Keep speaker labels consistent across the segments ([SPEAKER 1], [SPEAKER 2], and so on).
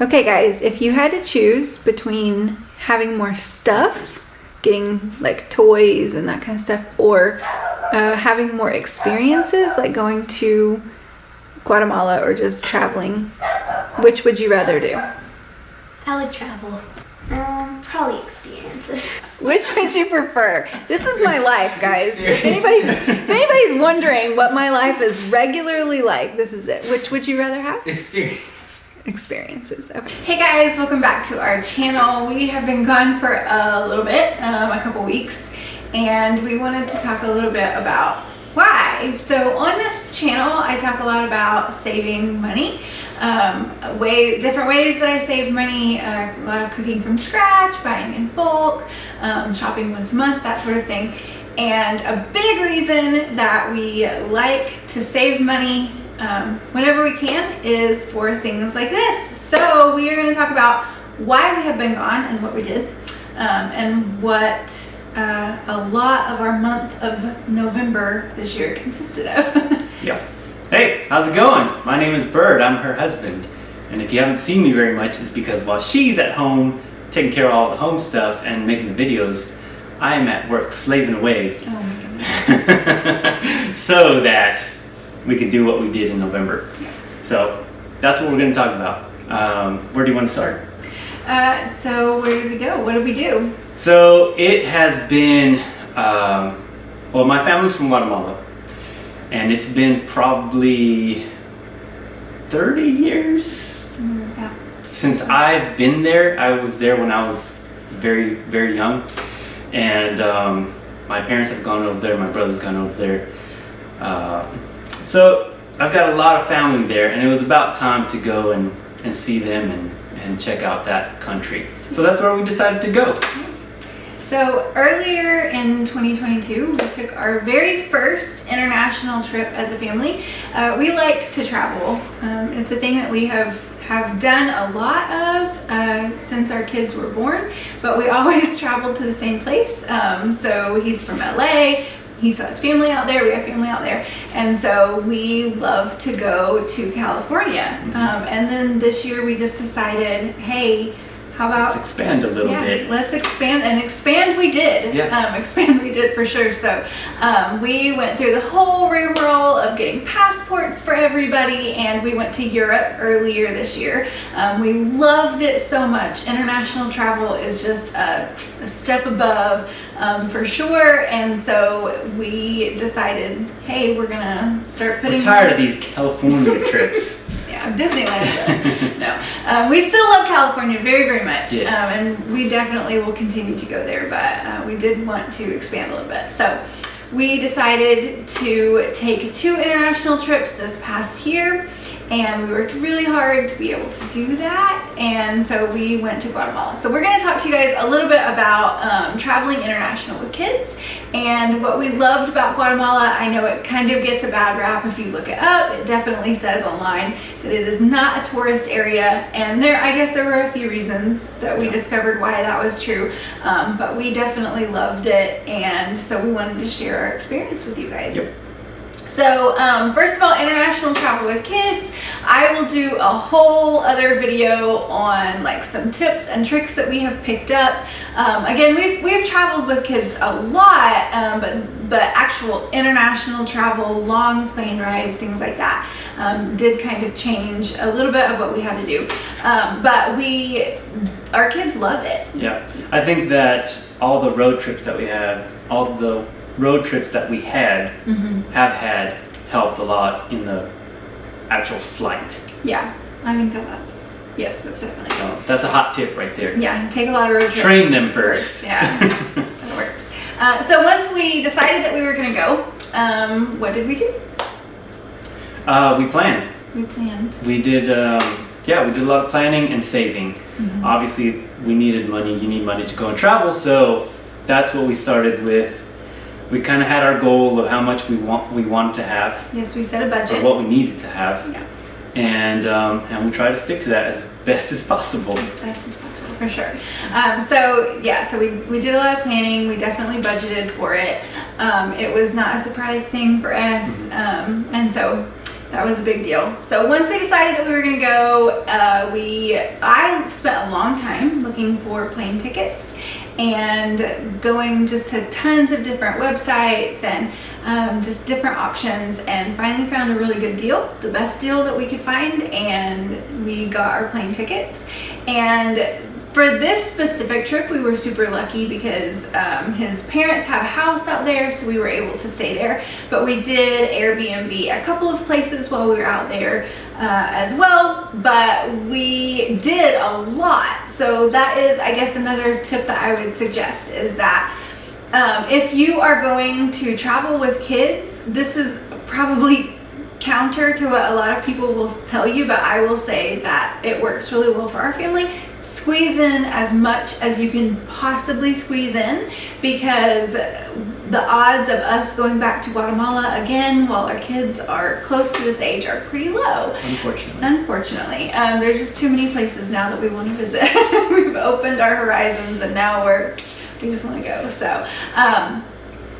[SPEAKER 1] Okay guys, if you had to choose between having more stuff, getting like toys and that kind of stuff, or having more experiences like going to Guatemala or just traveling, which would you rather do?
[SPEAKER 2] I would travel. Probably experiences.
[SPEAKER 1] Which would you prefer? This is my life, guys. If anybody's wondering what my life is regularly like, this is it. Which would you rather have? Experiences. Okay. Hey guys, welcome back to our channel. We have been gone for a little bit, a couple weeks, and we wanted to talk a little bit about why. So on this channel, I talk a lot about saving money, different ways that I save money, a lot of cooking from scratch, buying in bulk, shopping once a month, that sort of thing. And a big reason that we like to save money whenever we can is for things like this. So we are going to talk about why we have been gone and what we did, and what a lot of our month of November this year consisted of.
[SPEAKER 3] Yeah. Hey, how's it going? My name is Bird. I'm her husband. And if you haven't seen me very much, it's because while she's at home taking care of all the home stuff and making the videos, I am at work slaving away.
[SPEAKER 1] Oh my goodness.
[SPEAKER 3] So that we can do what we did in November. So that's what we're going to talk about. Where do you want to start?
[SPEAKER 1] So where did we go? What did we do?
[SPEAKER 3] So it has been, well, my family's from Guatemala, and it's been probably 30 years
[SPEAKER 1] Something like that.
[SPEAKER 3] since I've been there. I was there when I was very, very young, and my parents have gone over there, my brother's gone over there. So I've got a lot of family there, and it was about time to go and see them and check out that country. So that's where we decided to go.
[SPEAKER 1] So earlier in 2022, we took our very first international trip as a family. We like to travel. It's a thing that we have done a lot of since our kids were born, but we always traveled to the same place. So he's from LA. He saw his family out there, we have family out there, and so we love to go to California. And then this year we just decided, hey, how about...
[SPEAKER 3] Let's expand a little bit.
[SPEAKER 1] Let's expand, and expand we did.
[SPEAKER 3] Yeah.
[SPEAKER 1] Expand we did for sure. So we went through the whole rigmarole of getting passports for everybody, and we went to Europe earlier this year. We loved it so much. International travel is just a step above for sure, and so we decided, hey, we're gonna start putting...
[SPEAKER 3] We're tired of these California trips.
[SPEAKER 1] Yeah, Disneyland. No, we still love California very, very much,
[SPEAKER 3] Yeah.
[SPEAKER 1] and we definitely will continue to go there, but we did want to expand a little bit. So we decided to take 2 international trips this past year, and we worked really hard to be able to do that, and so we went to Guatemala. So we're going to talk to you guys a little bit about traveling international with kids and what we loved about Guatemala. I know it kind of gets a bad rap if you look it up. It definitely says online that it is not a tourist area, and I guess there were a few reasons that we discovered why that was true, but we definitely loved it, and so we wanted to share our experience with you guys.
[SPEAKER 3] Yep.
[SPEAKER 1] So first of all, international travel with kids. I will do a whole other video on like some tips and tricks that we have picked up. Again, we've traveled with kids a lot, but actual international travel, long plane rides, things like that, did kind of change a little bit of what we had to do. But our kids love it.
[SPEAKER 3] Yeah, I think that all the road trips that we had, have had helped a lot in the actual flight.
[SPEAKER 1] Yeah, I think that's definitely.
[SPEAKER 3] So that's a hot tip right there.
[SPEAKER 1] Yeah, take a lot of road trips.
[SPEAKER 3] Train them first.
[SPEAKER 1] Yeah, that works. So once we decided that we were going to go, what did we do?
[SPEAKER 3] We planned. We did, we did a lot of planning and saving. Obviously, we needed money. You need money to go and travel, so that's what we started with. We kind of had our goal of how much we wanted to have.
[SPEAKER 1] Yes, we set a budget.
[SPEAKER 3] Or what we needed to have.
[SPEAKER 1] Yeah.
[SPEAKER 3] And we try to stick to that as best as possible.
[SPEAKER 1] As best as possible, for sure. So we did a lot of planning. We definitely budgeted for it. It was not a surprise thing for us. And so That was a big deal. So once we decided that we were going to go, I spent a long time looking for plane tickets and going just to tons of different websites and just different options, and finally found a really good deal, the best deal that we could find, and we got our plane tickets. And for this specific trip, we were super lucky because his parents have a house out there, so we were able to stay there. But we did Airbnb a couple of places while we were out there as well, but we did a lot. So that is, I guess, another tip that I would suggest is that if you are going to travel with kids, this is probably counter to what a lot of people will tell you, but I will say that it works really well for our family. Squeeze in as much as you can possibly squeeze in, because the odds of us going back to Guatemala again while our kids are close to this age are pretty low. Unfortunately. There's just too many places now that we want to visit. We've opened our horizons and now we just want to go. So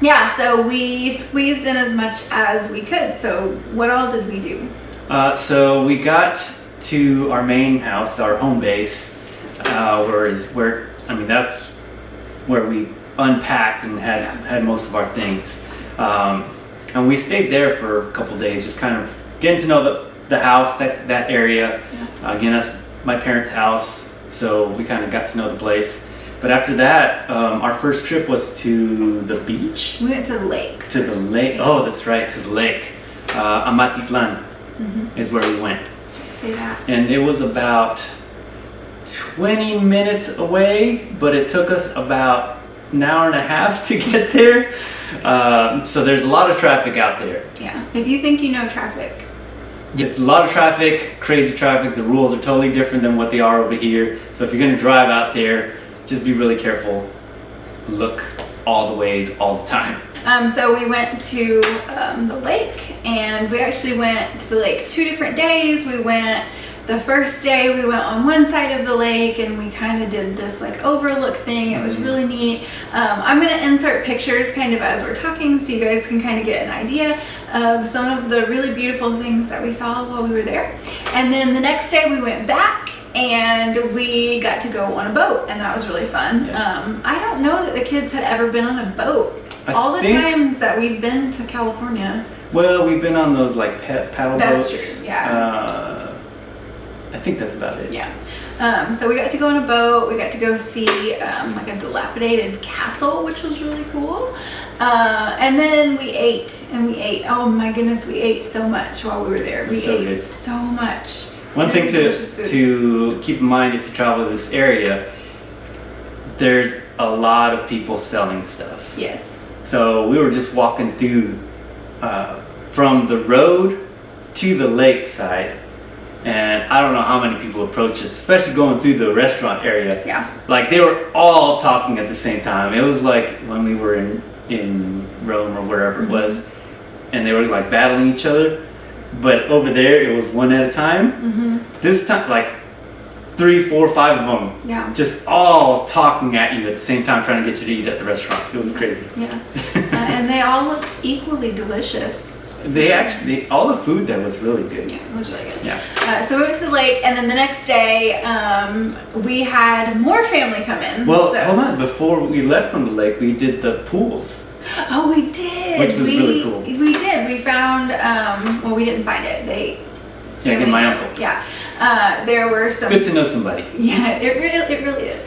[SPEAKER 1] yeah, so we squeezed in as much as we could. So what all did we do?
[SPEAKER 3] So we got to our main house, our home base, that's where we unpacked and had most of our things. And we stayed there for a couple days, just kind of getting to know the house, that area. Yeah. Again, that's my parents' house, so we kind of got to know the place. But after that, our first trip was to the beach.
[SPEAKER 1] We went to the lake.
[SPEAKER 3] To the lake. Oh, that's right, to the lake. Amatitlan is where we went.
[SPEAKER 1] Say that.
[SPEAKER 3] And it was about 20 minutes away, but it took us about an hour and a half to get there. So there's a lot of traffic out there.
[SPEAKER 1] Yeah, if you think you know traffic.
[SPEAKER 3] It's a lot of traffic, crazy traffic. The rules are totally different than what they are over here. So if you're going to drive out there, just be really careful. Look all the ways, all the time.
[SPEAKER 1] So we went to the lake, and we actually went to the lake 2 different days. The first day we went on one side of the lake and we kind of did this like overlook thing. It was really neat. I'm going to insert pictures kind of as we're talking so you guys can kind of get an idea of some of the really beautiful things that we saw while we were there. And then the next day we went back and we got to go on a boat, and that was really fun. Yeah. I don't know that the kids had ever been on a boat. All the times that we've been to California.
[SPEAKER 3] Well, we've been on those like paddle boats.
[SPEAKER 1] That's true, yeah.
[SPEAKER 3] I think that's about it.
[SPEAKER 1] Yeah. So we got to go on a boat. We got to go see like a dilapidated castle, which was really cool. And then we ate. Oh my goodness, we ate so much while we were there. We ate so much.
[SPEAKER 3] One thing to keep in mind if you travel to this area, there's a lot of people selling stuff.
[SPEAKER 1] Yes.
[SPEAKER 3] So we were just walking through from the road to the lakeside. And I don't know how many people approach us, especially going through the restaurant area.
[SPEAKER 1] Yeah.
[SPEAKER 3] Like they were all talking at the same time. It was like when we were in Rome or wherever it was, and they were like battling each other. But over there, it was one at a time. This time, like 3, 4, 5 of them, just all talking at you at the same time, trying to get you to eat at the restaurant. It was crazy.
[SPEAKER 1] Yeah. And they all looked equally delicious.
[SPEAKER 3] All the food there was really good.
[SPEAKER 1] Yeah, it was really good.
[SPEAKER 3] Yeah.
[SPEAKER 1] So we went to the lake, and then the next day, we had more family come in.
[SPEAKER 3] Well, hold on. Before we left from the lake, we did the pools.
[SPEAKER 1] Oh, we did.
[SPEAKER 3] Which was really cool.
[SPEAKER 1] We did. We found, well, we didn't find it.
[SPEAKER 3] Get my uncle.
[SPEAKER 1] Yeah. There were some.
[SPEAKER 3] It's good to know somebody.
[SPEAKER 1] Yeah, it really is.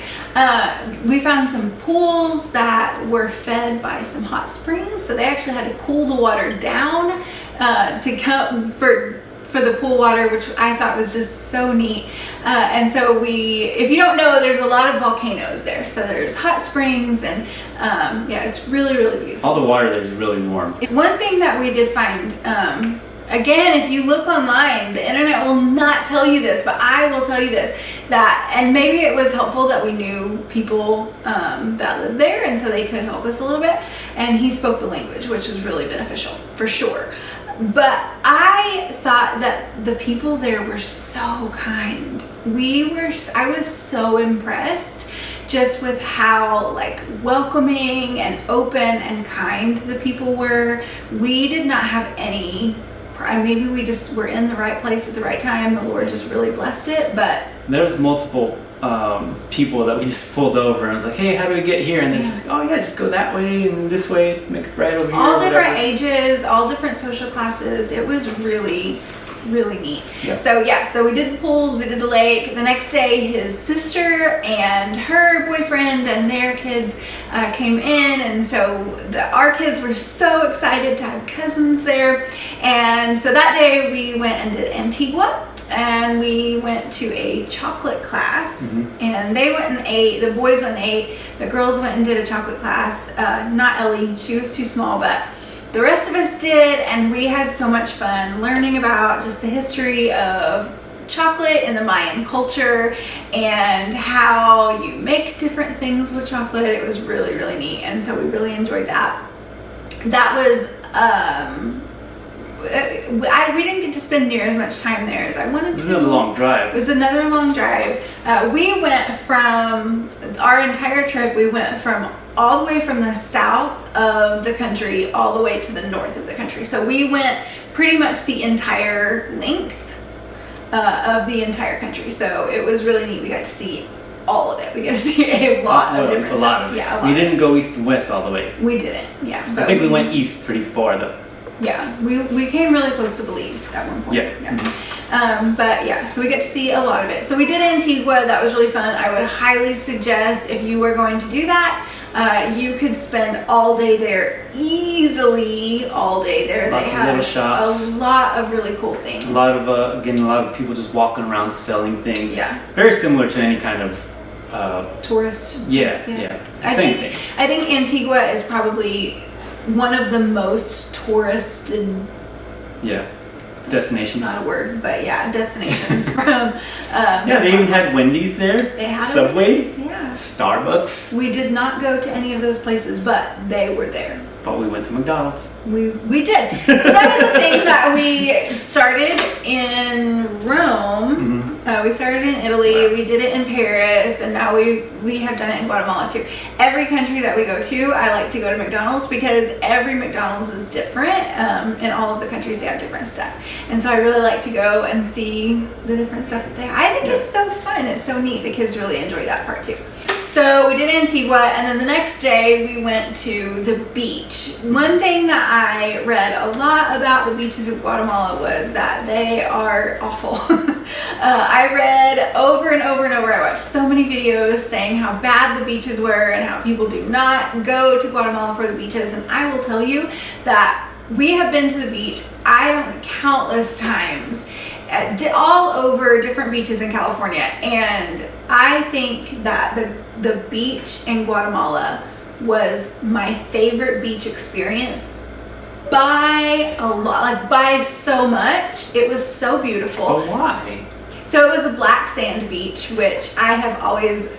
[SPEAKER 1] We found some pools that were fed by some hot springs, so they actually had to cool the water down to come for the pool water, which I thought was just so neat. And so if you don't know, there's a lot of volcanoes there. So there's hot springs, and it's really, really beautiful.
[SPEAKER 3] All the water there is really warm.
[SPEAKER 1] One thing that we did find, again, if you look online, the internet will not tell you this, but I will tell you this, and maybe it was helpful that we knew people that lived there, and so they could help us a little bit, and he spoke the language, which was really beneficial, for sure. But I thought that the people there were so kind. I was so impressed just with how like welcoming and open and kind the people were. We did not have any maybe we just were in the right place at the right time. The Lord just really blessed it. But
[SPEAKER 3] there was multiple people that we just pulled over and I was like, hey, how do we get here? And they're just like, oh yeah, just go that way and this way, make it right over here.
[SPEAKER 1] All different ages, all different social classes. It was really neat.
[SPEAKER 3] Yep.
[SPEAKER 1] So we did the pools, we did the lake. The next day, his sister and her boyfriend and their kids came in, and so our kids were so excited to have cousins there. And so that day we went and did Antigua, and we went to a chocolate class, and they went and ate. The boys went and ate. The girls went and did a chocolate class. Not Ellie, she was too small, but the rest of us did, and we had so much fun learning about just the history of chocolate and the Mayan culture and how you make different things with chocolate. It was really neat, and so we really enjoyed that. That was we didn't get to spend near as much time there as I wanted to.
[SPEAKER 3] It was another long drive.
[SPEAKER 1] It was another long drive. We went from our entire trip. We went from all the way from the south of the country all the way to the north of the country. So we went pretty much the entire length of the entire country. So it was really neat. We got to see all of it. We got to see a lot of different stuff.
[SPEAKER 3] A lot of it.
[SPEAKER 1] Yeah, a lot.
[SPEAKER 3] We didn't go east and west all the way.
[SPEAKER 1] We didn't, yeah.
[SPEAKER 3] I think we went east pretty far though.
[SPEAKER 1] Yeah, we came really close to Belize at one point.
[SPEAKER 3] Yeah.
[SPEAKER 1] But yeah, so we get to see a lot of it. So we did Antigua. That was really fun. I would highly suggest, if you were going to do that, you could spend all day there, easily all day there.
[SPEAKER 3] Lots of little shops.
[SPEAKER 1] A lot of really cool things.
[SPEAKER 3] A lot of people just walking around selling things.
[SPEAKER 1] Yeah.
[SPEAKER 3] Very similar to any kind of
[SPEAKER 1] tourist.
[SPEAKER 3] Yeah. Same thing.
[SPEAKER 1] I think Antigua is probably one of the most touristed.
[SPEAKER 3] Yeah. Destinations.
[SPEAKER 1] It's not a word, but yeah, destinations from.
[SPEAKER 3] Yeah, they even had Wendy's there. They had Subway.
[SPEAKER 1] Yeah.
[SPEAKER 3] Starbucks.
[SPEAKER 1] We did not go to any of those places, but they were there.
[SPEAKER 3] But we went to McDonald's.
[SPEAKER 1] We did. So that was the thing that we started in Rome. We started in Italy. We did it in Paris, and now we have done it in Guatemala too. Every country that we go to, I like to go to McDonald's because every McDonald's is different. In all of the countries, they have different stuff, and so I really like to go and see the different stuff that they have. I think it's so fun. It's so neat. The kids really enjoy that part too. So we did Antigua, and then the next day we went to the beach. One thing that I read a lot about the beaches of Guatemala was that they are awful. I read over and over and over, I watched so many videos saying how bad the beaches were and how people do not go to Guatemala for the beaches, and I will tell you that we have been to the beach, countless times, all over different beaches in California, and I think that the beach in Guatemala was my favorite beach experience by a lot, like by so much. It was so beautiful.
[SPEAKER 3] But why?
[SPEAKER 1] So it was a black sand beach, which I have always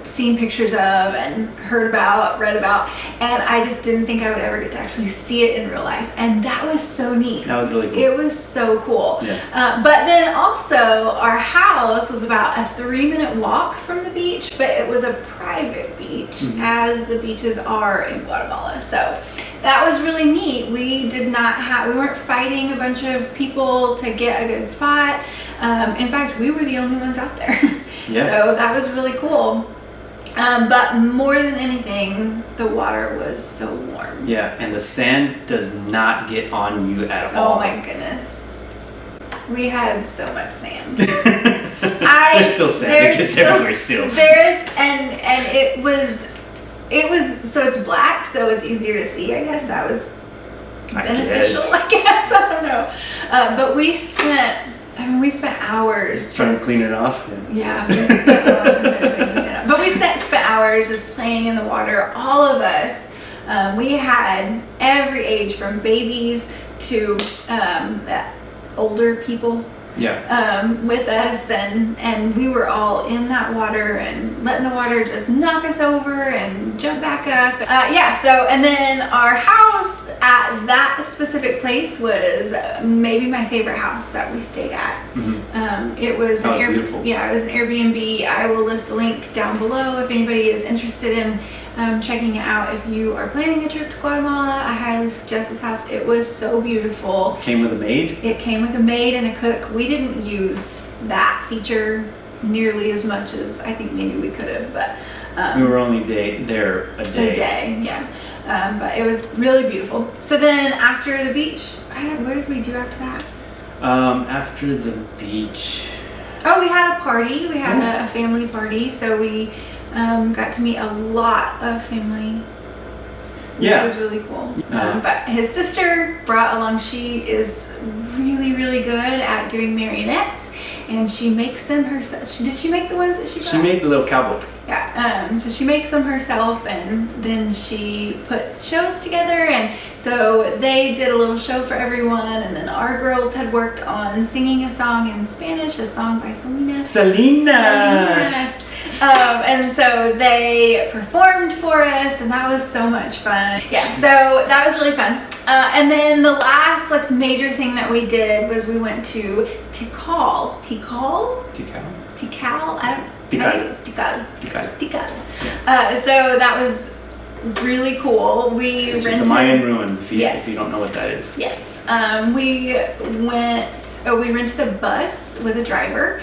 [SPEAKER 1] seen pictures of and heard about, read about, and I just didn't think I would ever get to actually see it in real life. And that was so neat.
[SPEAKER 3] That was really cool.
[SPEAKER 1] It was so cool.
[SPEAKER 3] Yeah.
[SPEAKER 1] But then also our house was about a 3-minute walk from the beach, but it was a private beach, as the beaches are in Guatemala. So that was really neat. We weren't fighting a bunch of people to get a good spot. In fact, we were the only ones out there.
[SPEAKER 3] Yeah.
[SPEAKER 1] So that was really cool. But more than anything, the water was so warm.
[SPEAKER 3] Yeah, and the sand does not get on you at all.
[SPEAKER 1] Oh my goodness. We had so much sand.
[SPEAKER 3] There's still sand. It gets everywhere still.
[SPEAKER 1] And it was, so it's black, so it's easier to see, I guess. That was beneficial, I guess. I don't know. But we spent hours
[SPEAKER 3] trying to clean it off.
[SPEAKER 1] Yeah, we spent a lot of time trying to clean the sand off. But we spent hours just playing in the water. All of us. We had every age, from babies to older people.
[SPEAKER 3] Yeah.
[SPEAKER 1] With us, and we were all in that water and letting the water just knock us over and jump back up. And then our house at that specific place was maybe my favorite house that we stayed at. It was
[SPEAKER 3] beautiful.
[SPEAKER 1] Yeah, it was an Airbnb. I will list the link down below if anybody is interested in checking it out. If you are planning a trip to Guatemala, I highly suggest this house. It was so beautiful.
[SPEAKER 3] Came with a maid?
[SPEAKER 1] It came with a maid and a cook. We didn't use that feature nearly as much as I think maybe we could have, but
[SPEAKER 3] we were only there a day.
[SPEAKER 1] A day, yeah. But it was really beautiful. So then after the beach, what did we do after that?
[SPEAKER 3] After the beach.
[SPEAKER 1] Oh, we had a party. We had a family party. So we got to meet a lot of family. Which was really cool. But his sister brought along, she is really, really good at doing marionettes. And she makes them herself. Did she make the ones that she brought?
[SPEAKER 3] She made the little cowboy.
[SPEAKER 1] Yeah, so she makes them herself, and then she puts shows together, and so they did a little show for everyone, and then our girls had worked on singing a song in Spanish, a song by Selena.
[SPEAKER 3] Salinas!
[SPEAKER 1] And so they performed for us, and that was so much fun. Yeah, so that was really fun. And then the last major thing that we did was we went to Tikal. So that was really cool. We
[SPEAKER 3] Which
[SPEAKER 1] rented
[SPEAKER 3] is the Mayan ruins, if you don't know what that is.
[SPEAKER 1] Yes. We rented a bus with a driver,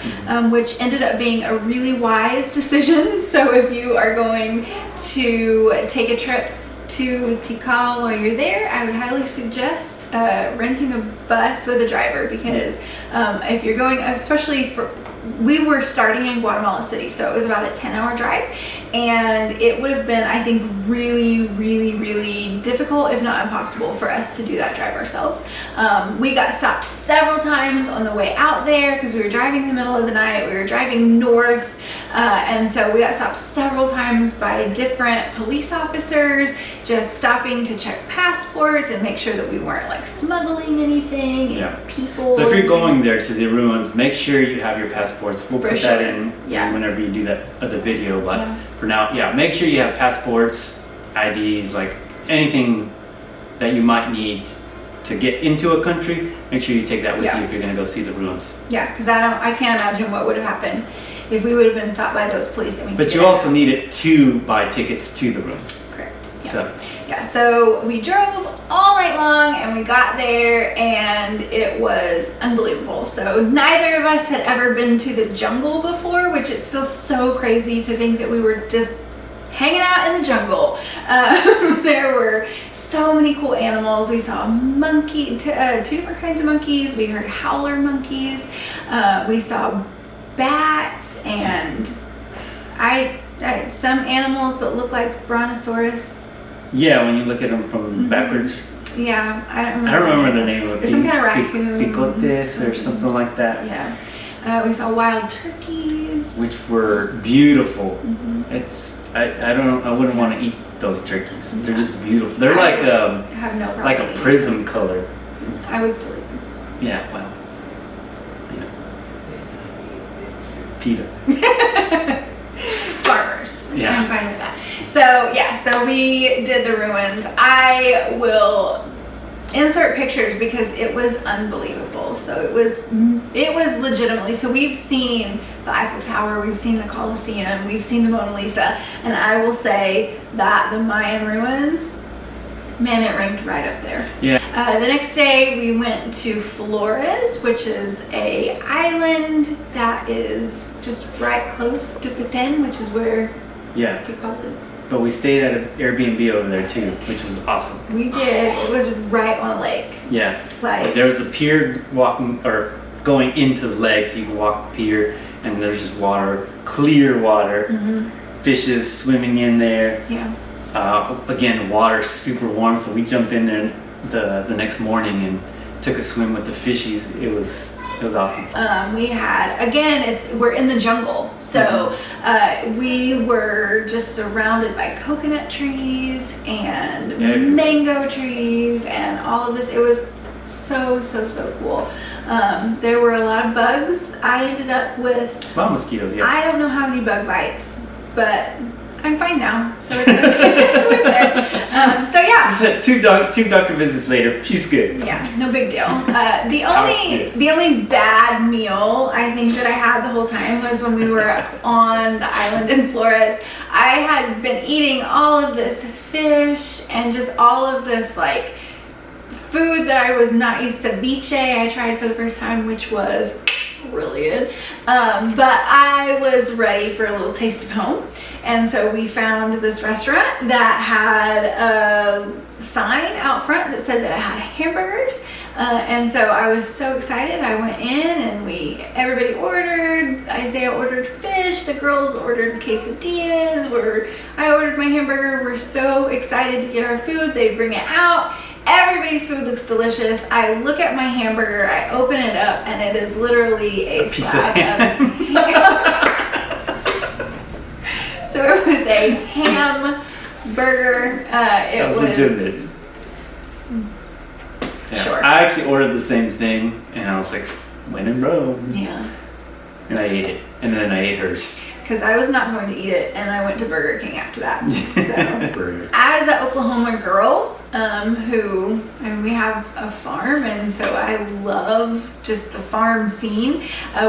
[SPEAKER 1] which ended up being a really wise decision. So if you are going to take a trip to Tikal while you're there, I would highly suggest renting a bus with a driver, because if you're going, we were starting in Guatemala City, so it was about a 10-hour drive, and it would have been, I think, really, really, really difficult, if not impossible, for us to do that drive ourselves. We got stopped several times on the way out there because we were driving in the middle of the night. We were driving north, and so we got stopped several times by different police officers, just stopping to check passports and make sure that we weren't smuggling anything. People.
[SPEAKER 3] So if you're going there to the ruins, make sure you have your passports. We'll put that in whenever you do the video. But for now, make sure you have passports, IDs, anything that you might need to get into a country. Make sure you take that with you if you're going to go see the ruins. Yeah, because I can't imagine what would have happened if we would have been stopped by those police. But you also need it to buy tickets to the ruins. Correct. Yeah. So we drove all night long, and we got there, and it was unbelievable. So neither of us had ever been to the jungle before, which is still so crazy to think that we were just hanging out in the jungle. There were so many cool animals. We saw a monkey, two different kinds of monkeys. We heard howler monkeys. We saw bats, and some animals that look like brontosaurus. Yeah, when you look at them from backwards. Yeah, I don't remember their name. There's some kind of raccoon. Picotes or something like that. Yeah. We saw wild turkeys, which were beautiful. I wouldn't want to eat those turkeys. They're just beautiful. They're like a prism color. I would sleep. Yeah, well, PETA. Farmers. Yeah. I'm fine with that. So we did the ruins. I will insert pictures because it was unbelievable. So it was legitimately, so we've seen the Eiffel Tower, we've seen the Colosseum, we've seen the Mona Lisa, and I will say that the Mayan ruins, man, it ranked right up there. Yeah. The next day we went to Flores, which is a island that is just right close to Petén, which is where Tikal is. But we stayed at an Airbnb over there too, which was awesome. We did. It was right on a lake. Yeah. There was a pier going into the lake, so you can walk the pier, and there's just water, clear water, fishes swimming in there. Yeah. Again, water super warm, so we jumped in there the next morning and took a swim with the fishies. It was awesome. We had, we're in the jungle, so we were just surrounded by coconut trees and mango trees and all of this. It was so cool. There were a lot of bugs. I ended up with a lot of mosquitoes. Yeah. I don't know how many bug bites, but I'm fine now, so it's worth it.
[SPEAKER 1] So yeah.
[SPEAKER 3] Just two doctor visits later. She's good.
[SPEAKER 1] Yeah, no big deal. The only bad meal I think that I had the whole time was when we were on the island in Flores. I had been eating all of this fish and just all of this like food that I was not used to. Ceviche I tried for the first time, which was really good. But I was ready for a little taste of home. And so we found this restaurant that had a sign out front that said that it had hamburgers. And so I was so excited. I went in and everybody ordered. Isaiah ordered fish. The girls ordered quesadillas. I ordered my hamburger. We're so excited to get our food. They bring it out. Everybody's food looks delicious. I look at my hamburger, I open it up, and it is literally a slab of ham. So it was a ham burger. It was
[SPEAKER 3] legitimate. Yeah.
[SPEAKER 1] Sure.
[SPEAKER 3] I actually ordered the same thing, and I was like, when in Rome.
[SPEAKER 1] Yeah.
[SPEAKER 3] And I ate it, and then I ate hers.
[SPEAKER 1] Because I was not going to eat it, and I went to Burger King after that. So, as an Oklahoma girl, we have a farm, and so I love just the farm scene.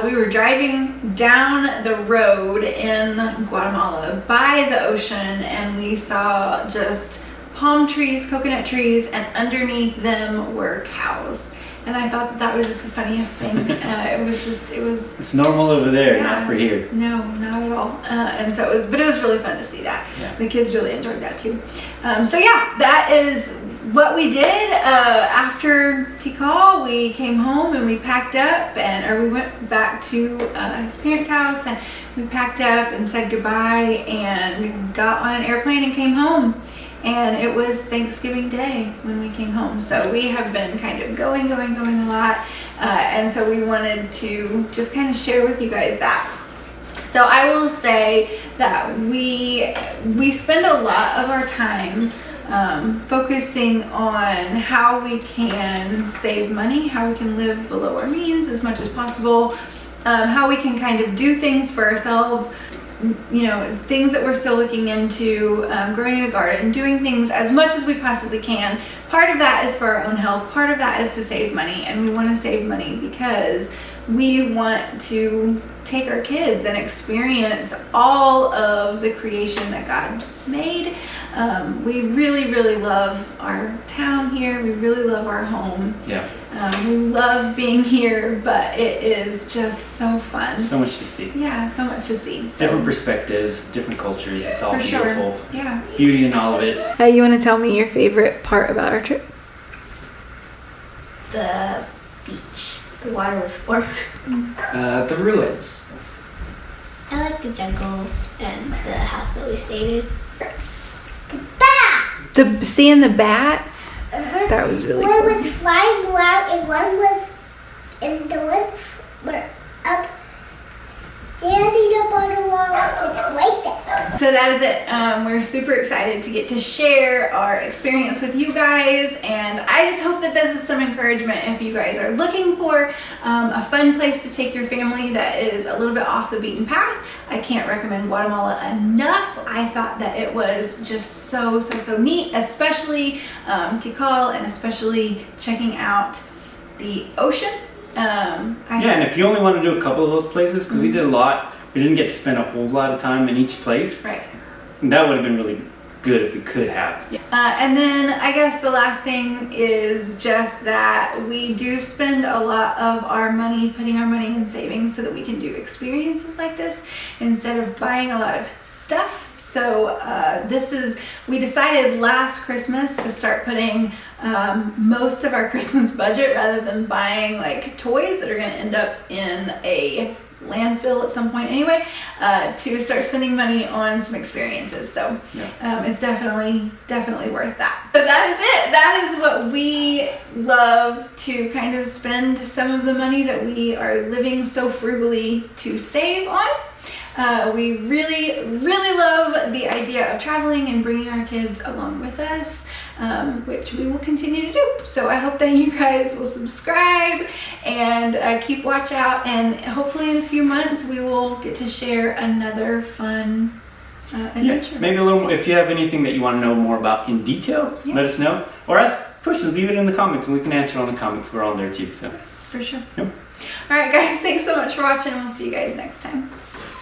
[SPEAKER 1] We were driving down the road in Guatemala by the ocean, and we saw just palm trees, coconut trees, and underneath them were cows. And I thought that was just the funniest thing.
[SPEAKER 3] It's normal over there, not for here.
[SPEAKER 1] No, not at all. And so it was really fun to see that. Yeah. The kids really enjoyed that too. So yeah, that is what we did. After Tikal, we came home and we packed up, we went back to his parents' house, and we packed up and said goodbye and got on an airplane and came home. And it was Thanksgiving Day when we came home. So we have been kind of going a lot. And so we wanted to just kind of share with you guys that. So I will say that we spend a lot of our time focusing on how we can save money, how we can live below our means as much as possible, how we can kind of do things for ourselves, things that we're still looking into, growing a garden, doing things as much as we possibly can. Part of that is for our own health. Part of that is to save money, and we want to save money because we want to take our kids and experience all of the creation that God made. We really, really love our town here. We really love our home.
[SPEAKER 3] Yeah.
[SPEAKER 1] We love being here, but it is just so fun.
[SPEAKER 3] So much to see.
[SPEAKER 1] Yeah, so much to see. So,
[SPEAKER 3] different perspectives, different cultures. It's all beautiful.
[SPEAKER 1] Sure. Yeah.
[SPEAKER 3] Beauty in all of it.
[SPEAKER 1] You want to tell me your favorite part about our trip?
[SPEAKER 2] The beach. The water was warm.
[SPEAKER 4] The ruins.
[SPEAKER 2] I like the jungle and the house that we stayed in.
[SPEAKER 5] The bat!
[SPEAKER 1] Seeing the bats?
[SPEAKER 5] Uh-huh.
[SPEAKER 1] That was really
[SPEAKER 5] One
[SPEAKER 1] cool.
[SPEAKER 5] was flying around and one was, and the ones were up, standing up on the wall, just right there.
[SPEAKER 1] So that is it. We're super excited to get to share our experience with you guys, and I just hope that this is some encouragement if you guys are looking for a fun place to take your family that is a little bit off the beaten path. I can't recommend Guatemala enough. I thought that it was just so neat, especially Tikal, and especially checking out the ocean.
[SPEAKER 3] And if you only want to do a couple of those places, because we did a lot, we didn't get to spend a whole lot of time in each place.
[SPEAKER 1] Right.
[SPEAKER 3] And that would have been really good if we could have.
[SPEAKER 1] Yeah. And then I guess the last thing is just that we do spend a lot of our money putting our money in savings so that we can do experiences like this instead of buying a lot of stuff. So we decided last Christmas to start putting most of our Christmas budget, rather than buying like toys that are going to end up in a landfill at some point anyway, to start spending money on some experiences. So it's definitely worth that. So that is it. That is what we love to kind of spend some of the money that we are living so frugally to save on. We really love the idea of traveling and bringing our kids along with us, which we will continue to do. So I hope that you guys will subscribe and keep watch out, and hopefully in a few months we will get to share another fun adventure.
[SPEAKER 3] Maybe a little more. If you have anything that you want to know more about in detail, let us know. Or ask questions, leave it in the comments and we can answer on the comments. We're on there too. So
[SPEAKER 1] For sure.
[SPEAKER 3] Yep.
[SPEAKER 1] All right, guys, thanks so much for watching. We'll see you guys next time.